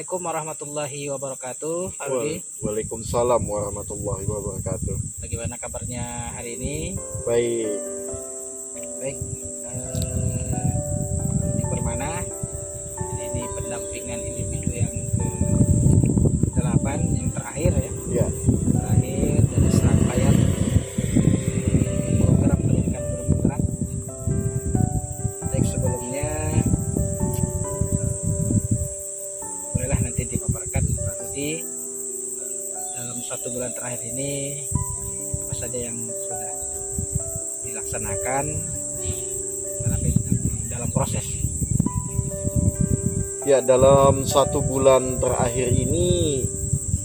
Assalamualaikum warahmatullahi wabarakatuh. Pak Rudi, Waalaikumsalam warahmatullahi wabarakatuh. bagaimana kabarnya hari ini? Baik. Baik, Rudi Permana. Ini pendampingan individu yang ke-8, yang terakhir ya. Ya. Terakhir dari serangkaian program pendidikan bermutlak. Baik, sebelumnya bolehlah nanti dipaparkan Pak Rudi dalam 1 bulan terakhir ini apa saja yang sudah dilaksanakan dalam proses. Ya, dalam 1 bulan terakhir ini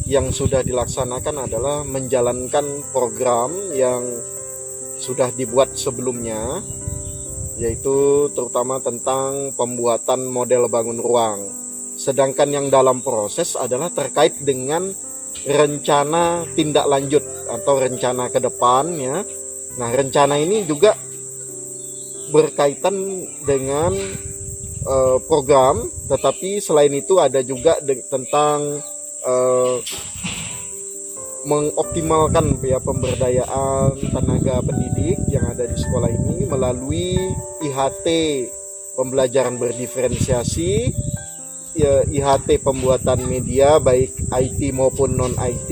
yang sudah dilaksanakan adalah menjalankan program yang sudah dibuat sebelumnya, yaitu terutama tentang pembuatan model bangun ruang. Sedangkan yang dalam proses adalah terkait dengan rencana tindak lanjut atau rencana ke depan ya. Nah, rencana ini juga berkaitan dengan program, tetapi selain itu ada juga tentang mengoptimalkan ya pemberdayaan tenaga pendidik yang ada di sekolah ini melalui IHT pembelajaran berdiferensiasi, ya, IHT pembuatan media baik IT maupun non-IT,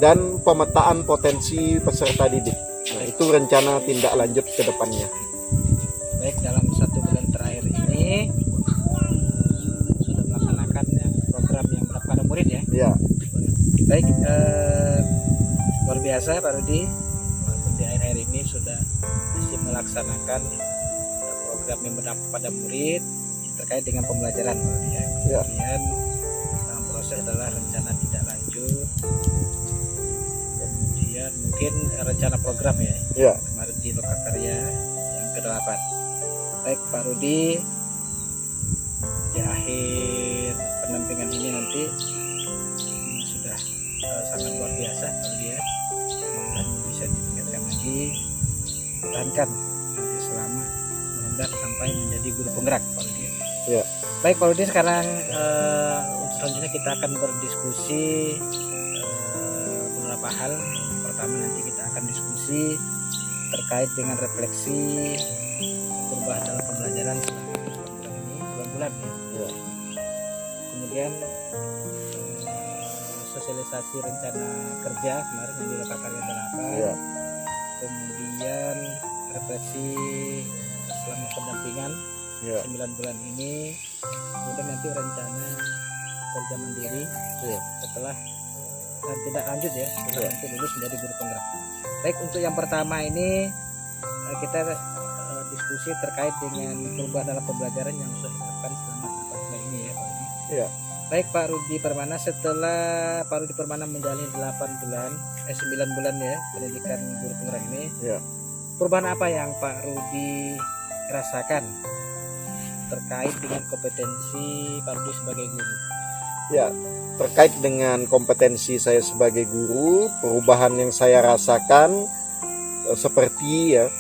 dan pemetaan potensi peserta didik. Nah, itu rencana tindak lanjut ke depannya. Baik, dalam 1 bulan terakhir ini sudah melaksanakan program yang pada murid ya. Ya. Baik, luar biasa Pak Rudi, walaupun di akhir-akhir ini sudah masih melaksanakan program yang berdampak pada murid terkait dengan pembelajaran Pak Rudi ya. Kemudian dalam proses adalah rencana tidak lanjut, kemudian mungkin rencana program ya. Kemarin di Lokakarya yang ke-8. Baik Pak Rudi, di akhir pendampingan ini nanti sudah sangat luar biasa Pak Rudi ya. Mudah-mudahan bisa ditingkatkan lagi, pertahankan nanti selama mudah sampai menjadi guru penggerak Pak Rudi ya. Baik Pak Rudi, sekarang selanjutnya kita akan berdiskusi beberapa hal. Pertama nanti kita akan diskusi terkait dengan refleksi perubahan dalam pembelajaran selama ini bulan-bulan ya. Kemudian sosialisasi rencana kerja kemarin yang di Lokakarya 8. Kemudian refleksi selama pendampingan 9 bulan ini. Kemudian nanti rencana kerja mandiri setelah dan tidak lanjut ya, setelah nanti lulus menjadi guru penggerak. Baik, untuk yang pertama ini kita diskusi terkait dengan perubahan dalam pembelajaran yang sudah dilakukan selama 8 bulan ini ya Pak Rudi. Baik Pak Rudi Permana, setelah Pak Rudi Permana menjalani 9 bulan ya pendidikan guru penggerak ini, perubahan apa yang Pak Rudi rasakan terkait dengan kompetensi Pak Rudi sebagai guru? Ya, terkait dengan kompetensi saya sebagai guru, perubahan yang saya rasakan seperti ya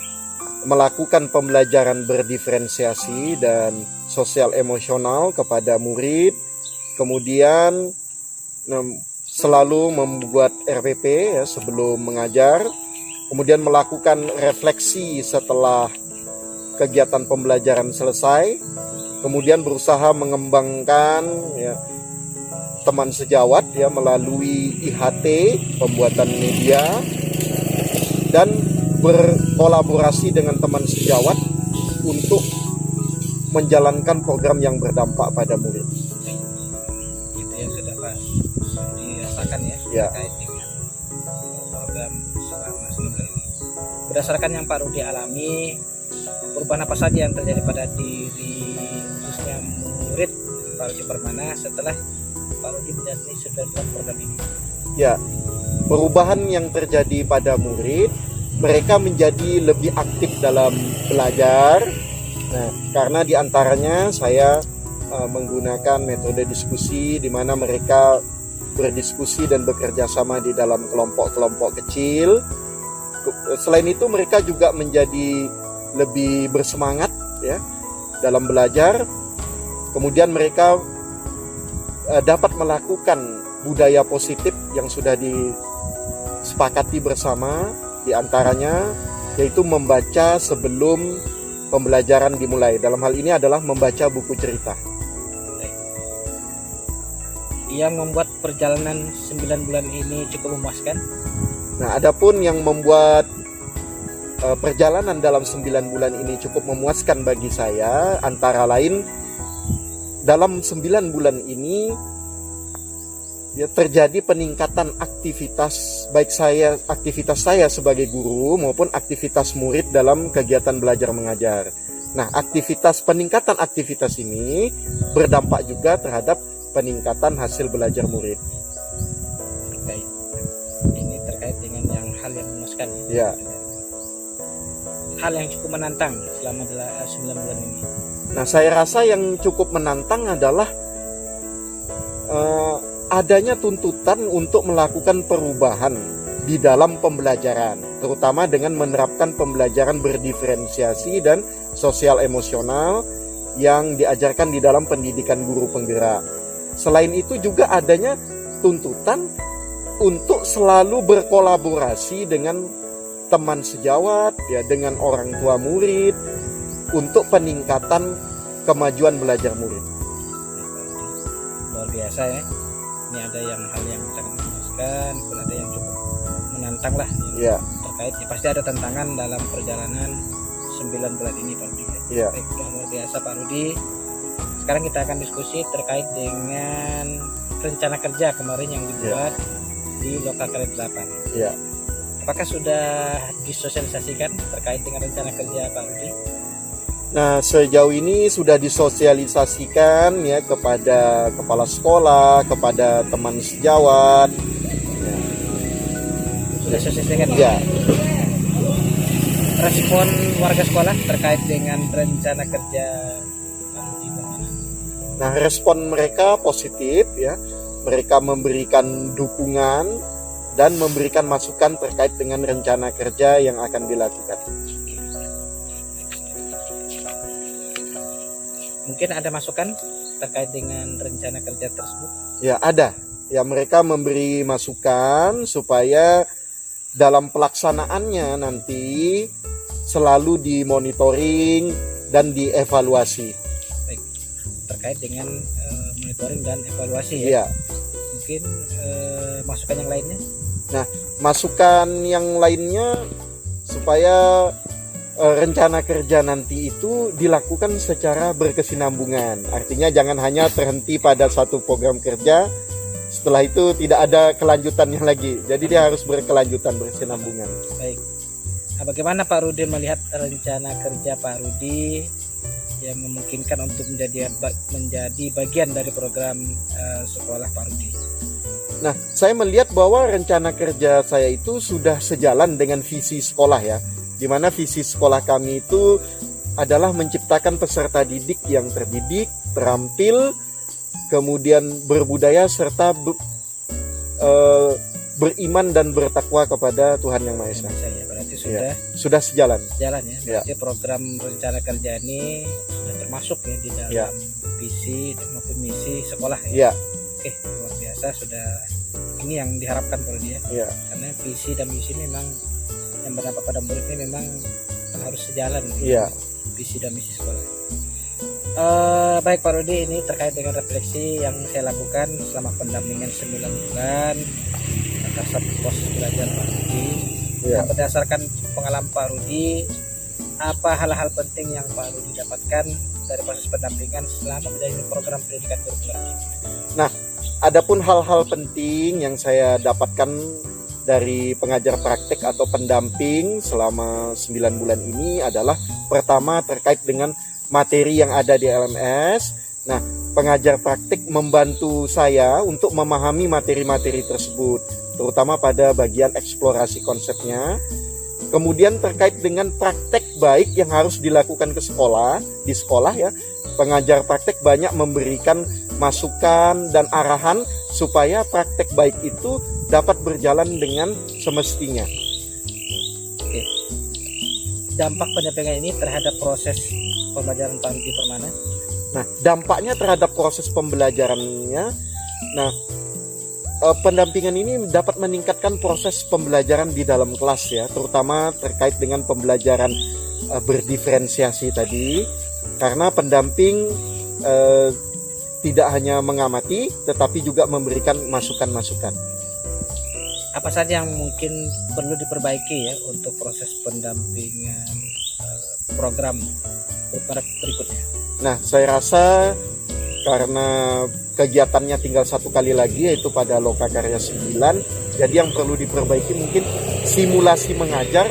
melakukan pembelajaran berdiferensiasi dan sosial emosional kepada murid, kemudian selalu membuat RPP ya sebelum mengajar, kemudian melakukan refleksi setelah kegiatan pembelajaran selesai, kemudian berusaha mengembangkan ya teman sejawat ya melalui IHT pembuatan media dan berkolaborasi dengan teman sejawat untuk menjalankan program yang berdampak pada murid. Itu yang sudah Pak dirasakan ya terkait dengan program selama 9 bulan ini. Berdasarkan yang Pak Rudi alami, perubahan apa saja yang terjadi pada diri khususnya murid Pak Rudi Permana setelah Pak Rudi menjalani 9 bulan program ini? Ya, perubahan yang terjadi pada murid, mereka menjadi lebih aktif dalam belajar. Nah, karena diantaranya saya menggunakan metode diskusi di mana mereka berdiskusi dan bekerja sama di dalam kelompok-kelompok kecil. Selain itu mereka juga menjadi lebih bersemangat ya dalam belajar. Kemudian mereka dapat melakukan budaya positif yang sudah disepakati bersama, di antaranya yaitu membaca sebelum pembelajaran dimulai. Dalam hal ini adalah membaca buku cerita. Yang membuat perjalanan 9 bulan ini cukup memuaskan. Nah, adapun yang membuat perjalanan dalam 9 bulan ini cukup memuaskan bagi saya, antara lain dalam 9 bulan ini ya terjadi peningkatan aktivitas aktivitas saya sebagai guru maupun aktivitas murid dalam kegiatan belajar mengajar. Nah, peningkatan aktivitas ini berdampak juga terhadap peningkatan hasil belajar murid. Baik. Ini terkait dengan hal yang memuaskan. Ya. Hal yang cukup menantang selama 9 bulan ini. Nah, saya rasa yang cukup menantang adalah adanya tuntutan untuk melakukan perubahan di dalam pembelajaran, terutama dengan menerapkan pembelajaran berdiferensiasi dan sosial emosional yang diajarkan di dalam pendidikan guru penggerak. Selain itu juga adanya tuntutan untuk selalu berkolaborasi dengan teman sejawat, ya, dengan orang tua murid untuk peningkatan kemajuan belajar murid. Luar biasa ya. Ini ada hal yang sangat memuaskan, pun ada yang cukup menantang lah. Ya. Terkait ya pasti ada tantangan dalam perjalanan 9 bulan ini Pak Rudi. Ya. Baik, luar biasa Pak Rudi. Sekarang kita akan diskusi terkait dengan rencana kerja kemarin yang dibuat di Lokakarya 8. Ya. Apakah sudah disosialisasikan terkait dengan rencana kerja Pak Rudi? Nah, sejauh ini sudah disosialisasikan ya kepada kepala sekolah, kepada teman sejawat. Sudah disosialisasikan? Ya. Respon warga sekolah terkait dengan rencana kerja Pak Rudi bagaimana? Nah, respon mereka positif ya. Mereka memberikan dukungan dan memberikan masukan terkait dengan rencana kerja yang akan dilakukan. Mungkin ada masukan terkait dengan rencana kerja tersebut? Ya, ada. Ya, mereka memberi masukan supaya dalam pelaksanaannya nanti selalu dimonitoring dan dievaluasi. Baik. Terkait dengan monitoring dan evaluasi ya. Ya. Mungkin masukan yang lainnya? Nah, masukan yang lainnya supaya rencana kerja nanti itu dilakukan secara berkesinambungan. Artinya jangan hanya terhenti pada satu program kerja, setelah itu tidak ada kelanjutannya lagi. Jadi dia harus berkelanjutan, berkesinambungan. Baik. Nah, bagaimana Pak Rudi melihat rencana kerja Pak Rudi yang memungkinkan untuk menjadi bagian dari program sekolah Pak Rudi? Nah, saya melihat bahwa rencana kerja saya itu sudah sejalan dengan visi sekolah ya. Di mana visi sekolah kami itu adalah menciptakan peserta didik yang terdidik, terampil, kemudian berbudaya serta beriman dan bertakwa kepada Tuhan Yang Maha Esa. Ya, berarti sudah sejalan. Jalan ya. Berarti program rencana kerja ini sudah termasuk ya di dalam visi maupun misi sekolah ya. Oke, luar biasa, sudah ini yang diharapkan Pak Rudi ya. Karena visi dan misi memang yang berdampak pada murid ini memang harus sejalan visi dan misi sekolah. Baik Pak Rudi, ini terkait dengan refleksi yang saya lakukan selama pendampingan 9 bulan atas proses belajar Pak Rudi. Nah, berdasarkan pengalaman Pak Rudi, apa hal-hal penting yang Pak Rudi dapatkan dari proses pendampingan selama menjalani program pendidikan guru Pak Rudi? Nah, adapun hal-hal penting yang saya dapatkan dari pengajar praktek atau pendamping selama 9 bulan ini adalah pertama terkait dengan materi yang ada di LMS. Nah, pengajar praktek membantu saya untuk memahami materi-materi tersebut, terutama pada bagian eksplorasi konsepnya. Kemudian terkait dengan praktek baik yang harus dilakukan di sekolah ya, pengajar praktek banyak memberikan masukan dan arahan supaya praktek baik itu dapat berjalan dengan semestinya. Oke. Dampak pendampingan ini terhadap proses pembelajaran Pak Rudi Permana? Nah, dampaknya terhadap proses pembelajarannya Nah, pendampingan ini dapat meningkatkan proses pembelajaran di dalam kelas ya, terutama terkait dengan pembelajaran berdiferensiasi tadi, karena pendamping tidak hanya mengamati tetapi juga memberikan masukan-masukan. Apa saja yang mungkin perlu diperbaiki ya untuk proses pendampingan program berikutnya? Nah, saya rasa karena kegiatannya tinggal satu kali lagi, yaitu pada Lokakarya 9, jadi yang perlu diperbaiki mungkin simulasi mengajar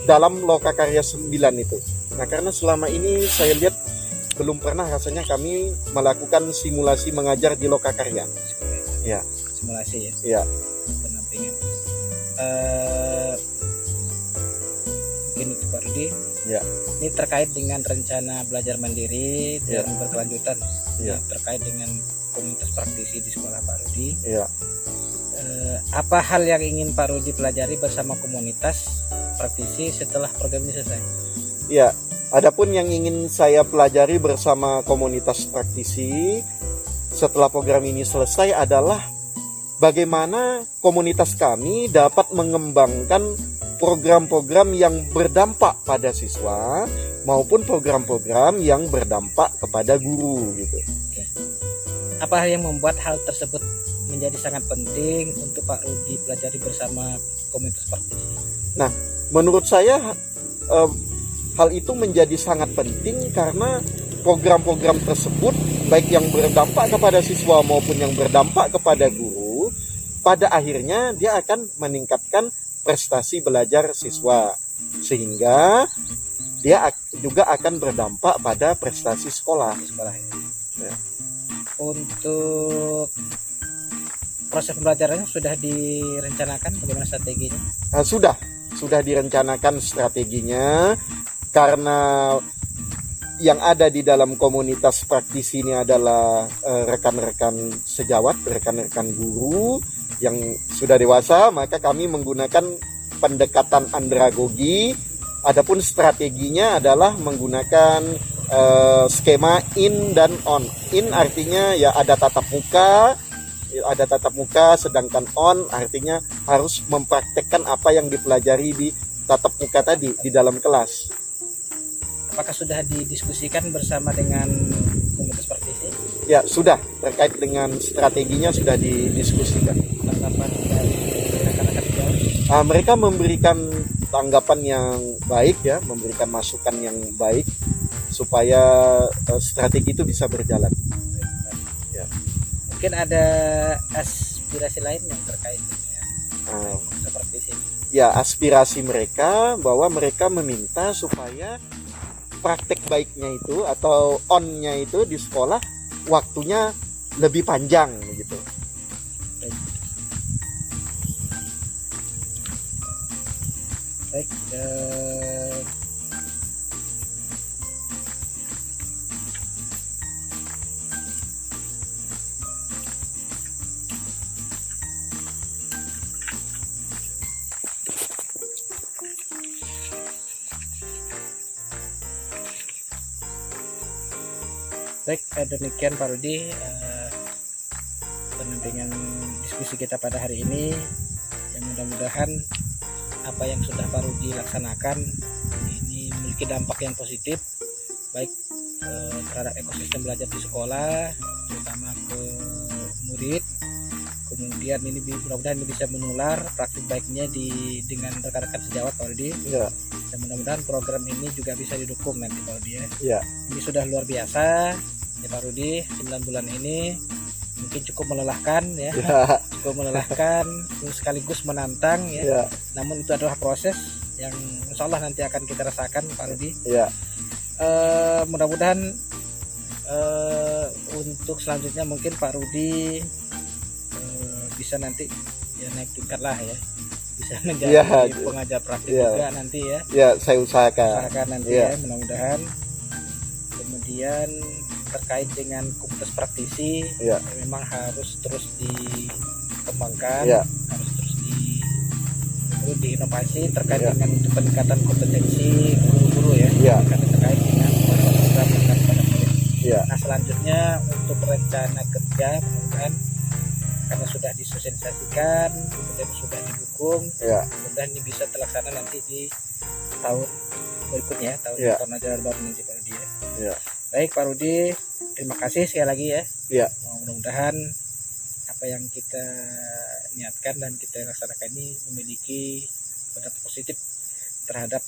dalam Lokakarya 9 itu. Nah, karena selama ini saya lihat belum pernah rasanya kami melakukan simulasi mengajar di Lokakarya. Ya. Simulasi ya? Ya. Pendampingan. Mungkin itu Pak Rudi. Ya. Ini terkait dengan rencana belajar mandiri dan berkelanjutan. Ya. Terkait dengan komunitas praktisi di sekolah Pak Rudi. Ya. Apa hal yang ingin Pak Rudi pelajari bersama komunitas praktisi setelah program ini selesai? Ya, adapun yang ingin saya pelajari bersama komunitas praktisi setelah program ini selesai adalah bagaimana komunitas kami dapat mengembangkan program-program yang berdampak pada siswa maupun program-program yang berdampak kepada guru gitu. Apa yang membuat hal tersebut menjadi sangat penting untuk Pak Rudi pelajari bersama komunitas praktisi? Nah, menurut saya hal itu menjadi sangat penting karena program-program tersebut baik yang berdampak kepada siswa maupun yang berdampak kepada guru, pada akhirnya dia akan meningkatkan prestasi belajar siswa, sehingga dia juga akan berdampak pada prestasi sekolah. Ya. Untuk proses pembelajarannya sudah direncanakan bagaimana strateginya? Sudah direncanakan strateginya, karena yang ada di dalam komunitas praktisi ini adalah rekan-rekan sejawat, rekan-rekan guru yang sudah dewasa, maka kami menggunakan pendekatan andragogi. Adapun strateginya adalah menggunakan skema in dan on. In artinya ya ada tatap muka, sedangkan on artinya harus mempraktekkan apa yang dipelajari di tatap muka tadi di dalam kelas. Apakah sudah didiskusikan bersama dengan komunitas praktisi? Ya, sudah. Terkait dengan strateginya sudah didiskusikan. Tanggapan dari rekan-rekan sejawat? Mereka memberikan tanggapan yang baik ya, memberikan masukan yang baik supaya strategi itu bisa berjalan. Ya. Mungkin ada aspirasi lain yang terkait dengan komunitas praktisi? Ya, aspirasi mereka bahwa mereka meminta supaya praktek baiknya itu atau on-nya itu di sekolah waktunya lebih panjang gitu. Baik, demikian Pak Rudi pendampingan diskusi kita pada hari ini. Yang mudah-mudahan apa yang sudah Pak Rudi laksanakan ini memiliki dampak yang positif baik terhadap ekosistem belajar di sekolah, terutama ke murid. Kemudian ini mudah-mudahan ini bisa menular praktik baiknya dengan rekan-rekan sejawat Pak Rudi. Ya. Dan mudah-mudahan program ini juga bisa didukung nanti Pak Rudi ya. Ya. Ini sudah luar biasa ya Pak Rudi, 9 bulan ini mungkin cukup melelahkan ya. Cukup melelahkan sekaligus menantang ya. Ya. Namun itu adalah proses yang insya Allah nanti akan kita rasakan Pak Rudi. Ya. Mudah-mudahan untuk selanjutnya mungkin Pak Rudi bisa nanti ya naik tingkat lah ya, bisa menjadi pengajar praktik juga nanti ya. Ya, saya usahakan nanti ya mudah-mudahan. Kemudian terkait dengan komunitas praktisi memang harus terus dikembangkan, harus terus diinovasi terkait dengan peningkatan kompetensi guru-guru ya, terkait dengan program pada murid. Nah selanjutnya untuk rencana kerja mudah-mudahan karena sudah disosialisasikan, kemudian sudah didukung, mudah ini bisa terlaksana nanti di tahun berikutnya, tahun ajaran baru nanti Pak Rudi ya. Baik Pak Rudi, terima kasih sekali lagi ya. Mudah-mudahan apa yang kita niatkan dan kita laksanakan ini memiliki pendapat positif terhadap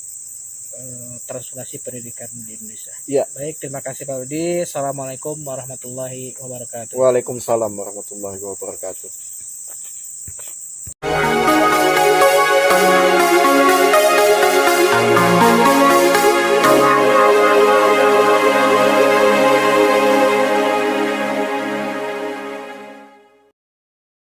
transformasi pendidikan di Indonesia. Baik, terima kasih Pak Rudi. Assalamualaikum warahmatullahi wabarakatuh. Waalaikumsalam warahmatullahi wabarakatuh.